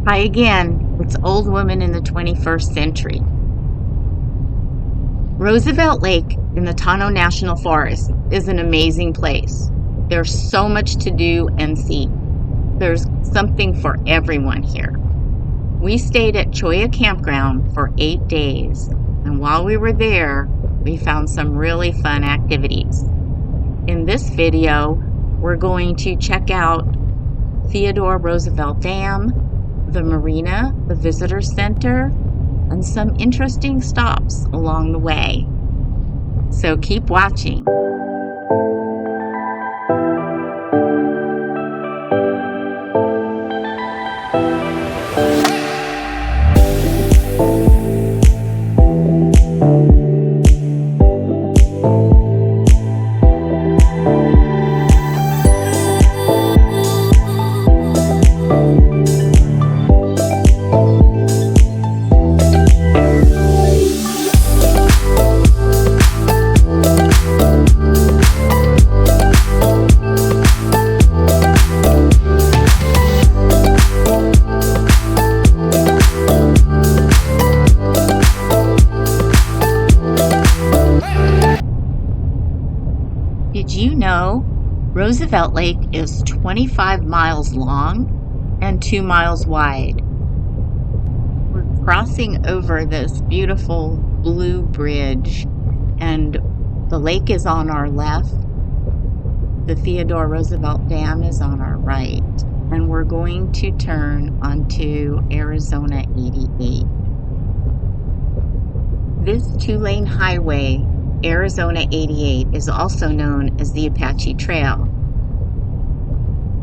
Hi again, it's Old Woman in the 21st Century. Roosevelt Lake in the Tonto National Forest is an amazing place. There's so much to do and see. There's something for everyone here. We stayed at Cholla Campground for 8 days, and while we were there, we found some really fun activities. In this video, we're going to check out Theodore Roosevelt Dam, the marina, the visitor center, and some interesting stops along the way. So keep watching. Did you know Roosevelt Lake is 25 miles long and 2 miles wide? We're crossing over this beautiful blue bridge, and the lake is on our left. The Theodore Roosevelt Dam is on our right, and we're going to turn onto Arizona 88. This two-lane highway, Arizona 88, is also known as the Apache Trail.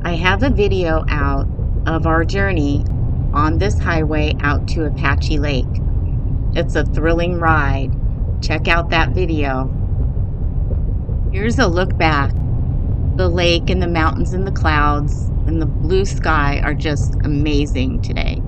I have a video out of our journey on this highway out to Apache Lake. It's a thrilling ride. Check out that video. Here's a look back. The lake and the mountains and the clouds and the blue sky are just amazing today.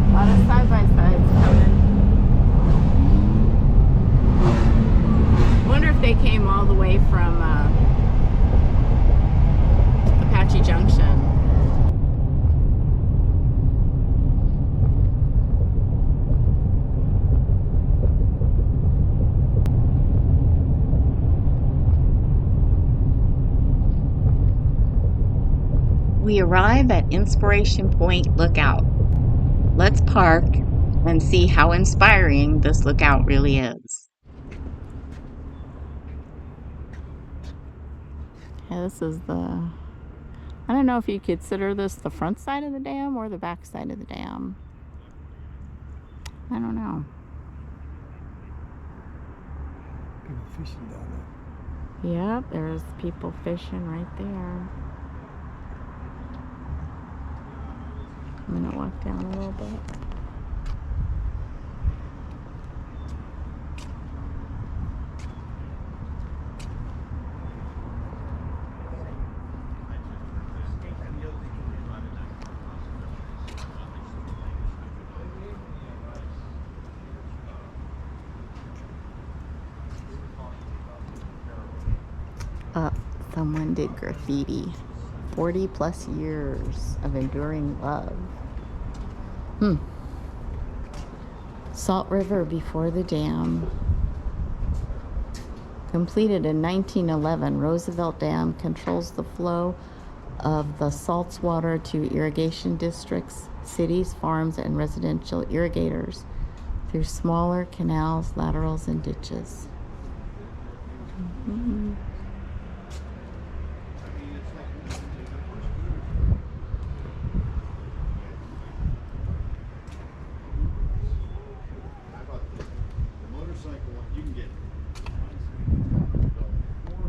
A lot of side-by-sides coming. I wonder if they came all the way from Apache Junction. We arrive at Inspiration Point Lookout. Let's park and see how inspiring this lookout really is. Yeah, this is I don't know if you consider this the front side of the dam or the back side of the dam. I don't know. People fishing down there. Yep, there's people fishing right there. I'm gonna walk down a little bit. Someone did graffiti. 40 plus years of enduring love. Salt River before the dam. Completed in 1911, Roosevelt Dam controls the flow of the salts water to irrigation districts, cities, farms, and residential irrigators through smaller canals, laterals, and ditches.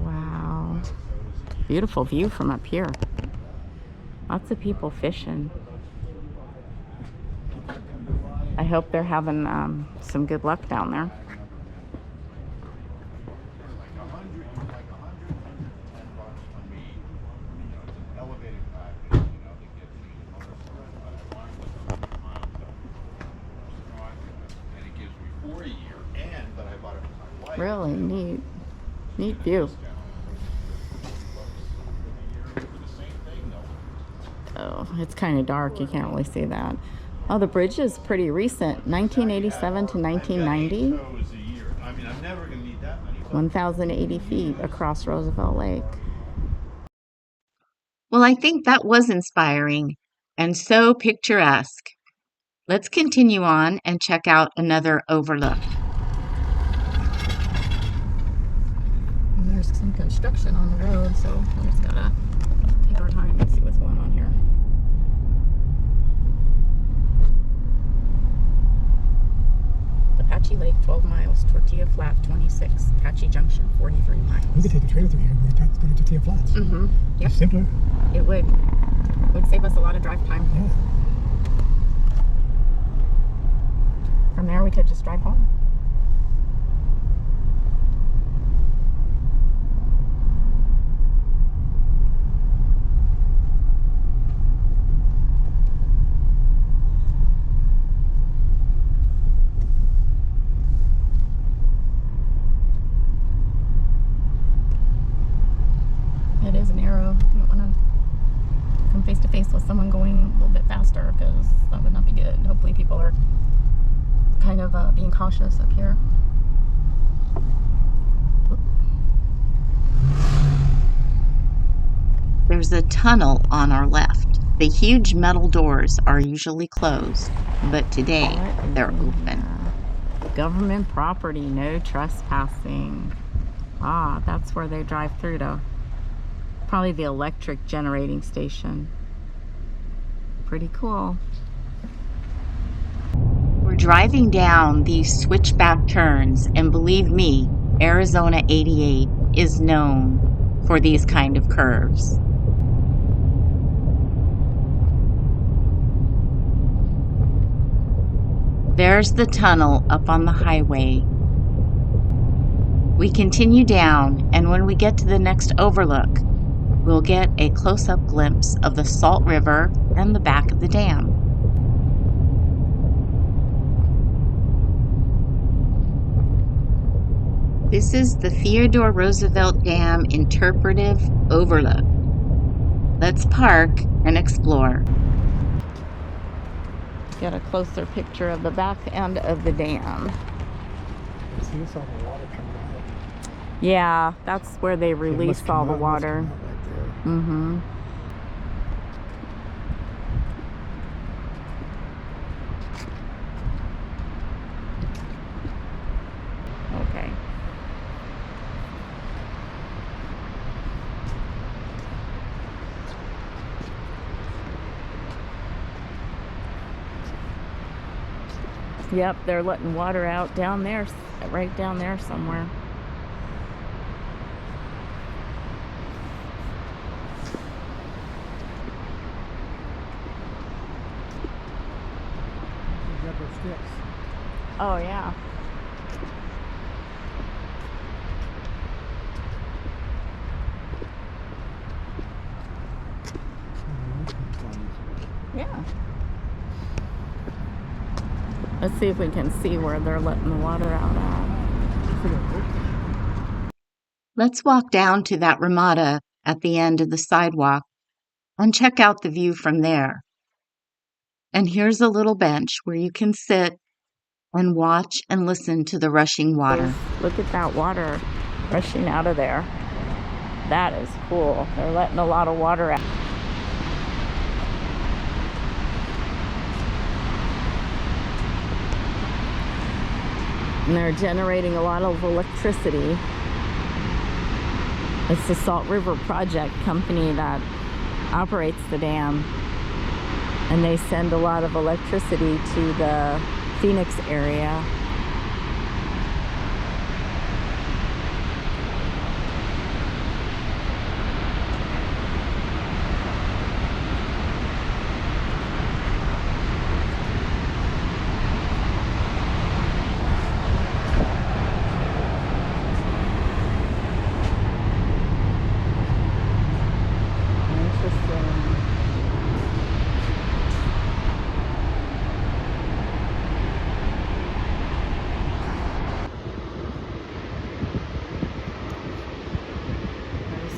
Wow. Beautiful view from up here. Lots of people fishing. I hope they're having some good luck down there. Really neat view. Oh, it's kind of dark. You can't really see that. Oh, the bridge is pretty recent. 1987 to 1990. 1,080 feet across Roosevelt Lake. Well, I think that was inspiring and so picturesque. Let's continue on and check out another overlook. There's some construction on the road, so we just gotta take our time and see what's going on here. Apache Lake, 12 miles. Tortilla Flat, 26. Apache Junction, 43 miles. We could take a trailer through here and go to Tortilla Flats. Mm-hmm. Yep. It's simpler. It would. It would save us a lot of drive time. Yeah. From there, we could just drive home. It is narrow. You don't want to come face to face with someone going a little bit faster, because that would not be good. Hopefully people are kind of being cautious up here. There's a tunnel on our left. The huge metal doors are usually closed, but today they're open. Government property, no trespassing. Ah, that's where they drive through to. Probably the electric generating station. Pretty cool. We're driving down these switchback turns, and believe me, Arizona 88 is known for these kind of curves. There's the tunnel up on the highway. We continue down, and when we get to the next overlook, we'll get a close-up glimpse of the Salt River and the back of the dam. This is the Theodore Roosevelt Dam Interpretive Overlook. Let's park and explore. Get a closer picture of the back end of the dam. See, it's all the water coming out. Yeah, that's where they release all the water. Mm-hmm. Okay. Yep, they're letting water out down there, right down there somewhere. Oh, yeah. Yeah. Let's see if we can see where they're letting the water out at. Let's walk down to that ramada at the end of the sidewalk and check out the view from there. And here's a little bench where you can sit and watch and listen to the rushing water. Look at that water rushing out of there. That is cool. They're letting a lot of water out. And they're generating a lot of electricity. It's the Salt River Project company that operates the dam. And they send a lot of electricity to the Phoenix area.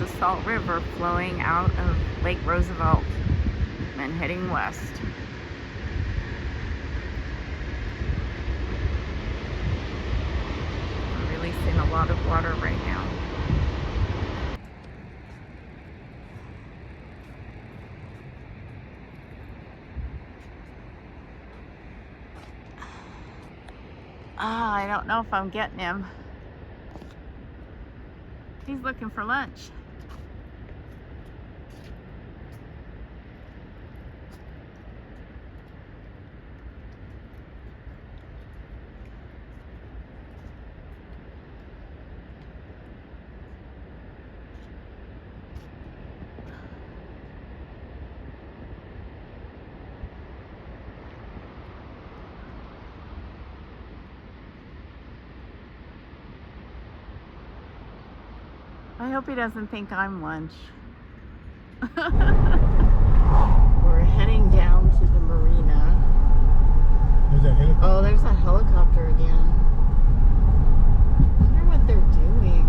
the Salt River flowing out of Lake Roosevelt and heading west. We're releasing a lot of water right now. I don't know if I'm getting him. He's looking for lunch. I hope he doesn't think I'm lunch. We're heading down to the marina. There's a helicopter. Oh, there's a helicopter again. I wonder what they're doing.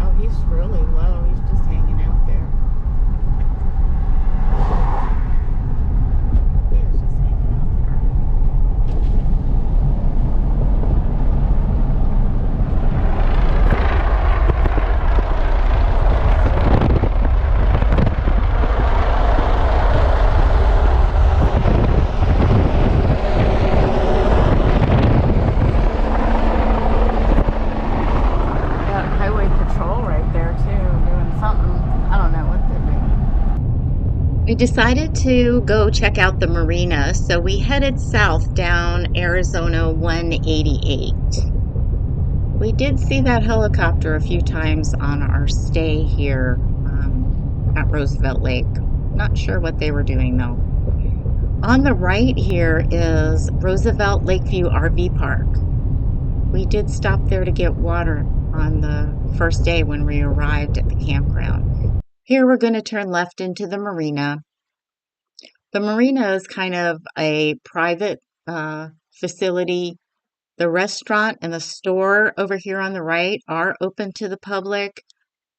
Oh, he's really low. He's just hanging out there. Yeah, he's just hanging out there. We decided to go check out the marina, so we headed south down Arizona 188. We did see that helicopter a few times on our stay here at Roosevelt Lake. Not sure what they were doing though. On the right here is Roosevelt Lakeview RV Park. We did stop there to get water on the first day when we arrived at the campground. Here we're going to turn left into the marina. The marina is kind of a private facility. The restaurant and the store over here on the right are open to the public,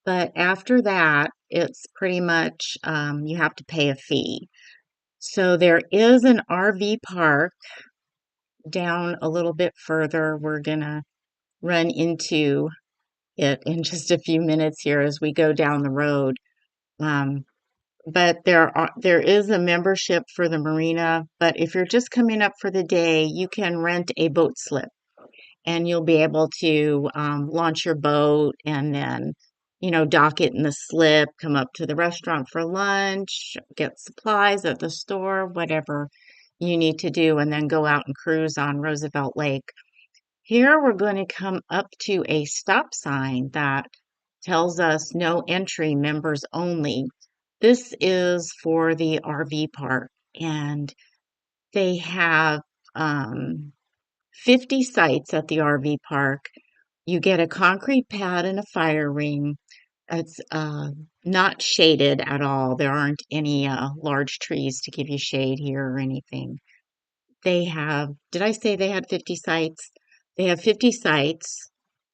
but after that, it's pretty much you have to pay a fee. So there is an RV park down a little bit further. We're going to run into it in just a few minutes here as we go down the road. But there is a membership for the marina, but if you're just coming up for the day, you can rent a boat slip and you'll be able to launch your boat and then, dock it in the slip, come up to the restaurant for lunch, get supplies at the store, whatever you need to do, and then go out and cruise on Roosevelt Lake. Here we're going to come up to a stop sign that tells us no entry, members only. This is for the RV park, and they have 50 sites at the RV park. You get a concrete pad and a fire ring. It's not shaded at all. There aren't any large trees to give you shade here or anything. They have, did I say they had 50 sites? They have 50 sites.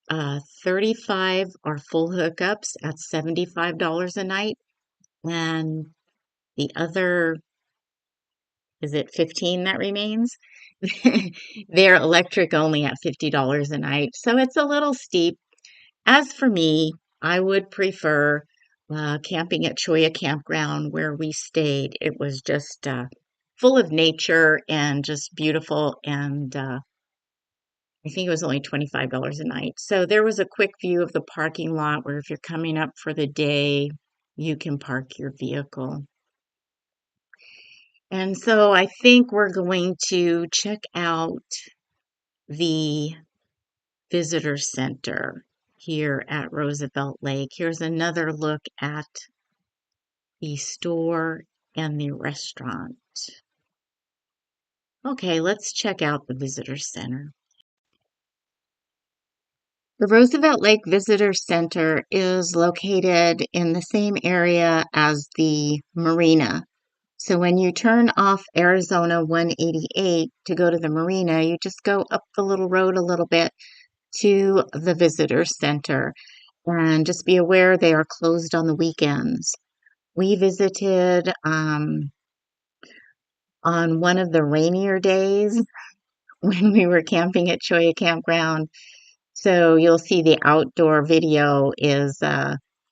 35 are full hookups at $75 a night. And the other, is it 15 that remains? They're electric only at $50 a night. So it's a little steep. As for me, I would prefer camping at Cholla Campground where we stayed. It was just full of nature and just beautiful. And I think it was only $25 a night. So there was a quick view of the parking lot where if you're coming up for the day, you can park your vehicle. And so I think we're going to check out the visitor center here at Roosevelt Lake. Here's another look at the store and the restaurant. Okay, let's check out the visitor center. The Roosevelt Lake Visitor Center is located in the same area as the marina. So when you turn off Arizona 188 to go to the marina, you just go up the little road a little bit to the visitor center. And just be aware they are closed on the weekends. We visited on one of the rainier days when we were camping at Cholla Campground. So you'll see the outdoor video is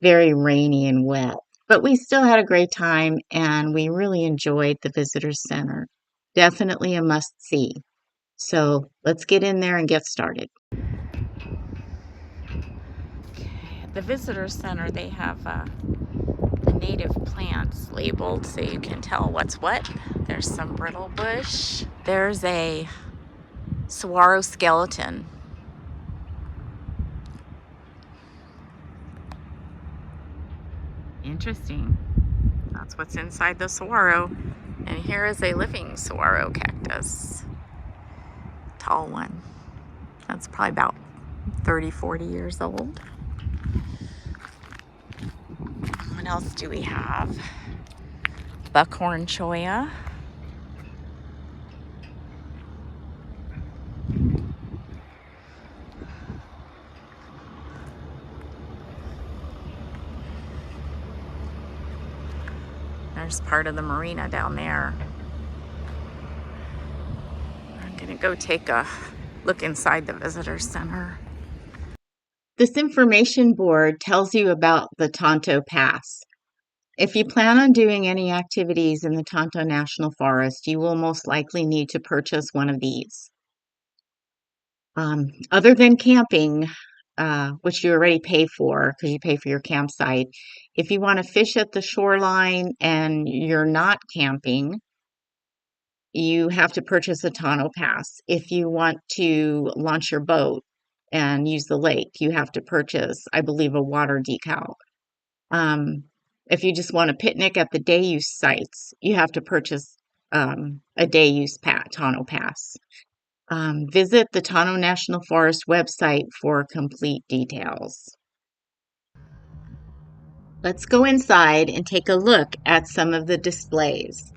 very rainy and wet. But we still had a great time and we really enjoyed the visitor center. Definitely a must see. So let's get in there and get started. At the visitor center, they have the native plants labeled so you can tell what's what. There's some brittle bush. There's a saguaro skeleton. Interesting. That's what's inside the saguaro. And here is a living saguaro cactus. Tall one. That's probably about 30, 40 years old. What else do we have? Buckhorn cholla. There's part of the marina down there. I'm gonna go take a look inside the visitor center. This information board tells you about the Tonto Pass. If you plan on doing any activities in the Tonto National Forest, you will most likely need to purchase one of these. Other than camping, which you already pay for because you pay for your campsite, if you want to fish at the shoreline and you're not camping, you have to purchase a tonneau pass. If you want to launch your boat and use the lake, you have to purchase, I believe, a water decal. If you just want to picnic at the day use sites, you have to purchase a day use tonneau pass. Visit the Tonto National Forest website for complete details. Let's go inside and take a look at some of the displays.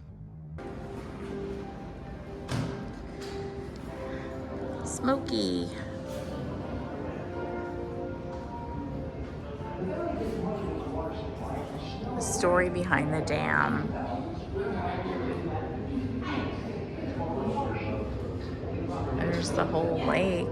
Smoky. The story behind the dam. There's the whole lake.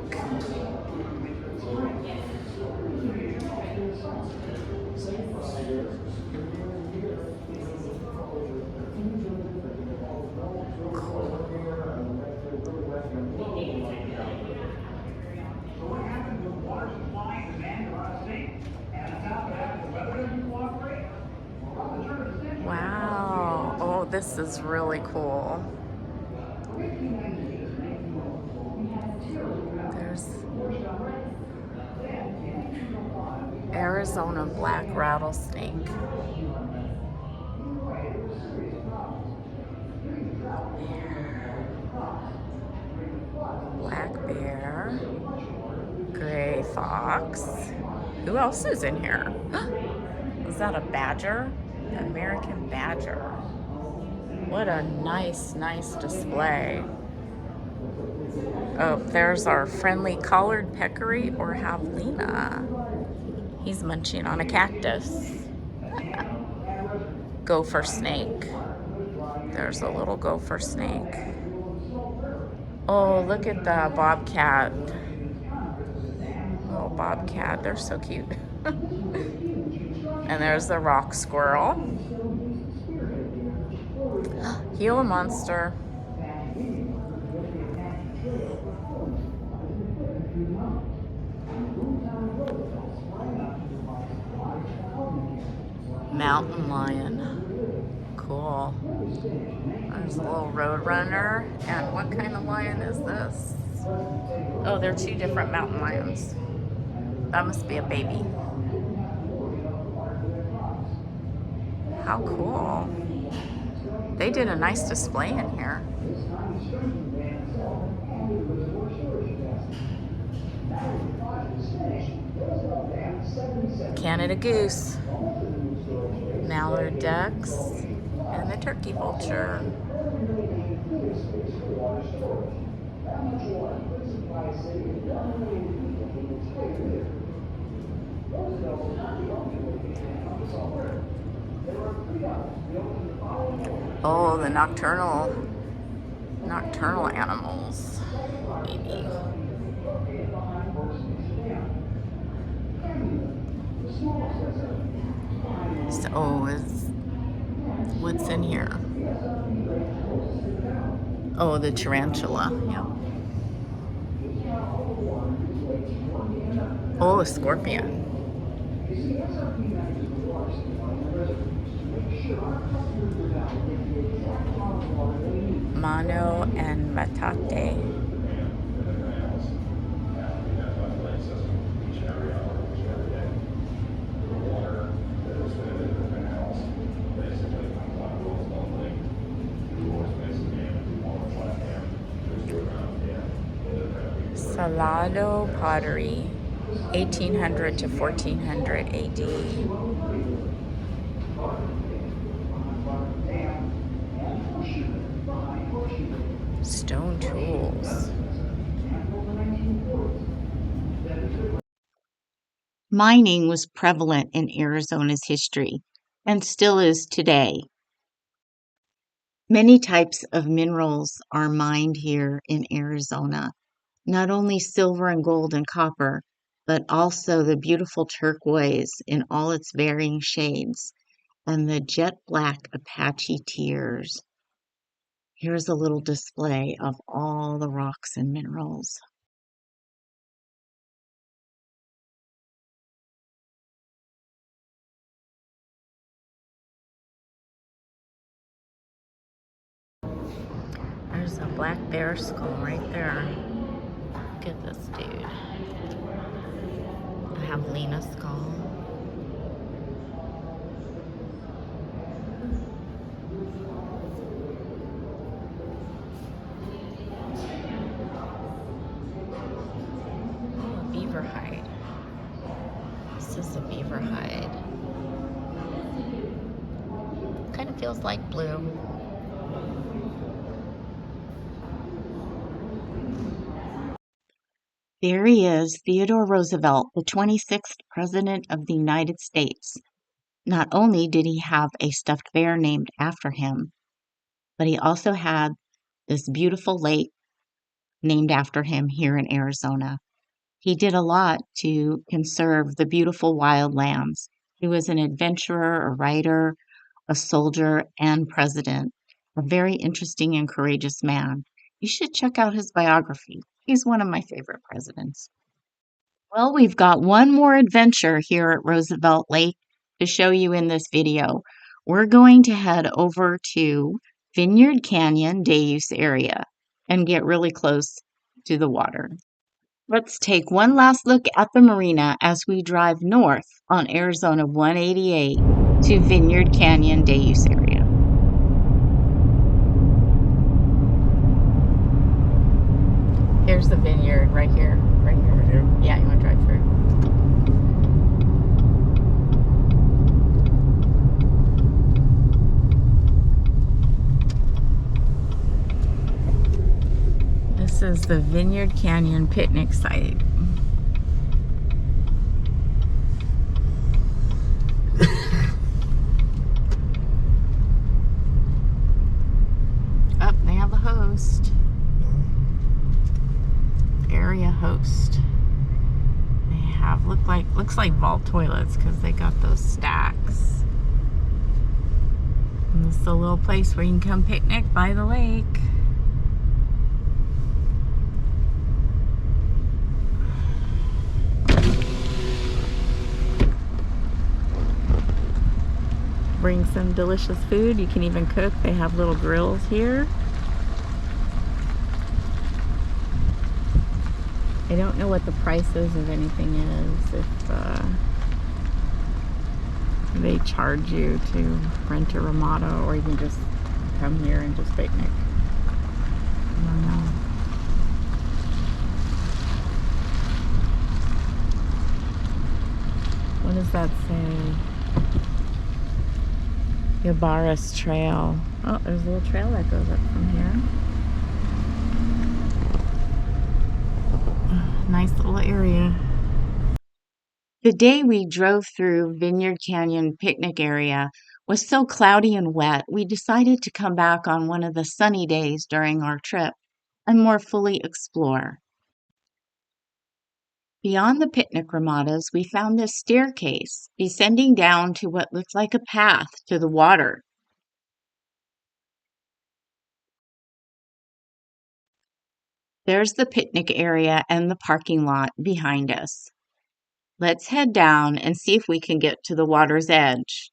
Wow. Oh, this is really cool. There's Arizona black rattlesnake. Black bear. Gray fox. Who else is in here? Is that a badger? American badger. What a nice, nice display. Oh, there's our friendly collared peccary or javelina. He's munching on a cactus. Gopher snake. There's a little gopher snake. Oh, look at the bobcat. Little bobcat, they're so cute. And there's the rock squirrel. Gila monster. Mountain lion. Cool. There's a little road runner. And what kind of lion is this? Oh, they're two different mountain lions. That must be a baby. How cool. They did a nice display in here. Canada goose. Mallard ducks. And the turkey vulture. Oh, the nocturnal animals. Maybe. So what's in here? Oh, the tarantula. Yep. Oh, a scorpion. Mano and matate. Salado pottery, 1800 to 1400 AD. Stone tools. Mining was prevalent in Arizona's history and still is today. Many types of minerals are mined here in Arizona, not only silver and gold and copper, but also the beautiful turquoise in all its varying shades and the jet black Apache tears. Here's a little display of all the rocks and minerals. There's a black bear skull right there. Look at this dude. I have Lena's skull. Oh, a beaver hide. This is a beaver hide. Kind of feels like blue. There he is, Theodore Roosevelt, the 26th President of the United States. Not only did he have a stuffed bear named after him, but he also had this beautiful lake named after him here in Arizona. He did a lot to conserve the beautiful wild lands. He was an adventurer, a writer, a soldier, and president. A very interesting and courageous man. You should check out his biography. He's one of my favorite presidents. Well, we've got one more adventure here at Roosevelt Lake to show you in this video. We're going to head over to Vineyard Canyon day use area and get really close to the water. Let's take one last look at the marina as we drive north on Arizona 188 to Vineyard Canyon day use area. Here's the vineyard right here. Right here. Right here? Yeah, you want to drive through? This is the Vineyard Canyon picnic site. Up, they have a host. Area host. They have looks like vault toilets because they got those stacks. And this is a little place where you can come picnic by the lake. Bring some delicious food. You can even cook. They have little grills here. I don't know what the prices of anything is, if they charge you to rent a Ramada or you can just come here and just picnic. I don't know. What does that say? Yabaris Trail. Oh, there's a little trail that goes up from here. Nice little area. The day we drove through Vineyard Canyon picnic area was so cloudy and wet, we decided to come back on one of the sunny days during our trip and more fully explore. Beyond the picnic ramadas, we found this staircase descending down to what looked like a path to the water. There's the picnic area and the parking lot behind us. Let's head down and see if we can get to the water's edge.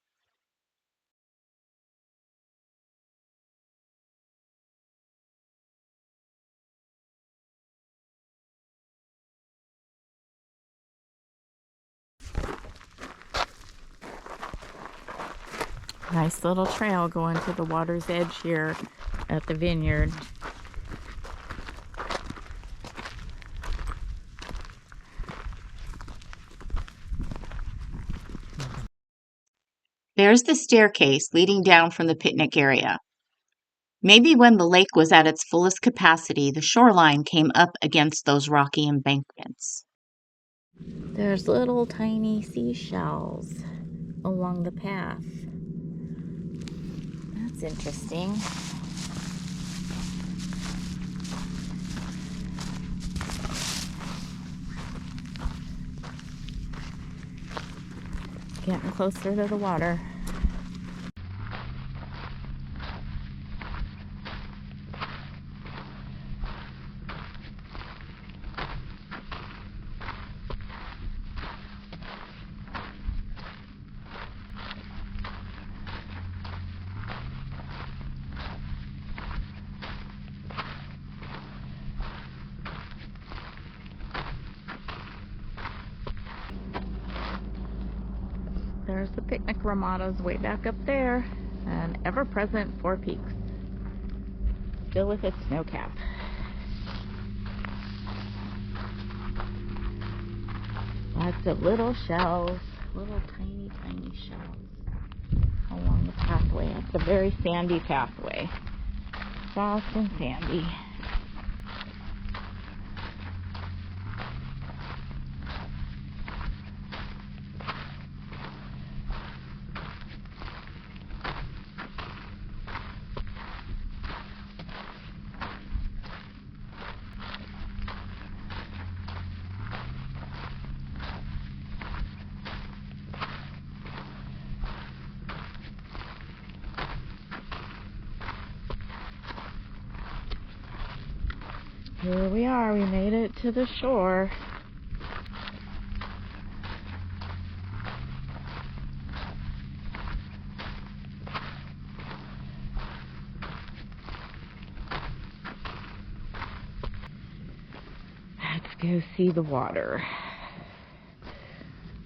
Nice little trail going to the water's edge here at the vineyard. There's the staircase leading down from the picnic area. Maybe when the lake was at its fullest capacity, the shoreline came up against those rocky embankments. There's little tiny seashells along the path. That's interesting. Getting closer to the water. There's the picnic ramadas way back up there, and ever-present Four Peaks, still with its snow cap. Lots of little shells, little tiny shells along the pathway. It's a very sandy pathway, soft and sandy. Here we are, we made it to the shore. Let's go see the water.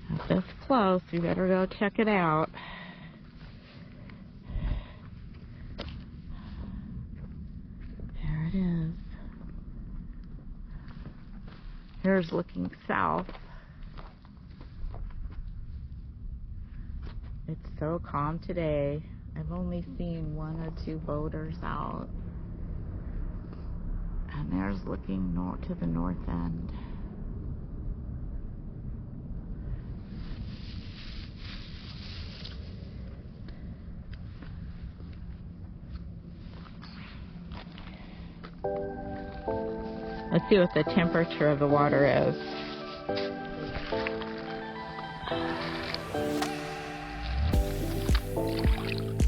If this close, we better go check it out. There it is. Here's looking south. It's so calm today. I've only seen one or two boaters out. And there's looking north to the north end. Let's see what the temperature of the water is.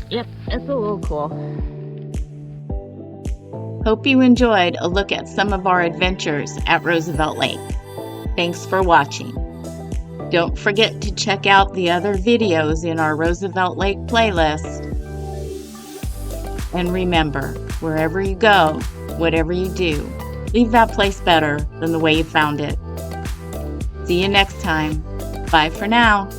Yep, it's a little cool. Hope you enjoyed a look at some of our adventures at Roosevelt Lake. Thanks for watching. Don't forget to check out the other videos in our Roosevelt Lake playlist. And remember, wherever you go, whatever you do, leave that place better than the way you found it. See you next time. Bye for now.